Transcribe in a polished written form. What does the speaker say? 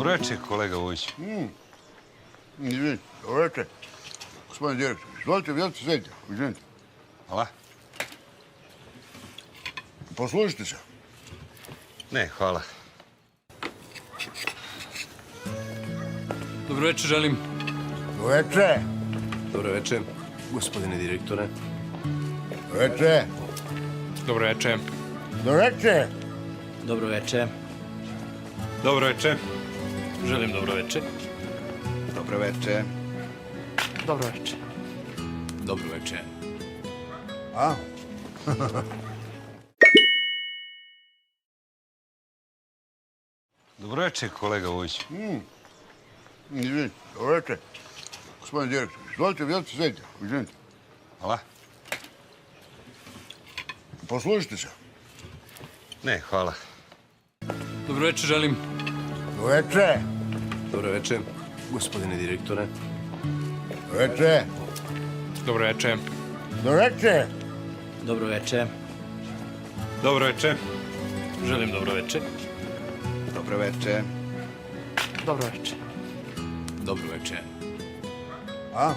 Dobro večer, kolega Vujić. Izvinite, dobro večer. Gospodin direktor, izvolite, sedite. Izvinite. Hvala. Poslužite se. Ne, hvala. Dobro večer, želim. Dobro večer. Dobro večer, gospodine direktore. Dobro večer. Dobro večer. Dobro večer. Dobro večer. Dobro večer. Želim dobro večer. Dobro večer. Dobro večer. Dobro večer. A? Dobro večer, kolega Vujić. Izvinite, dobro večer. Gospodin direktor, izvolite, sedite. Izvinite. Hvala. Poslužite se. Ne, hvala. Dobro večer, želim. Dobro večer. Dobro večer, gospodine direktore. Dobro večer. Dobro večer. Dobro večer. Dobro večer. Dobro večer. Želim dobro večer. Dobro večer. Dobro večer. Dobro večer. A?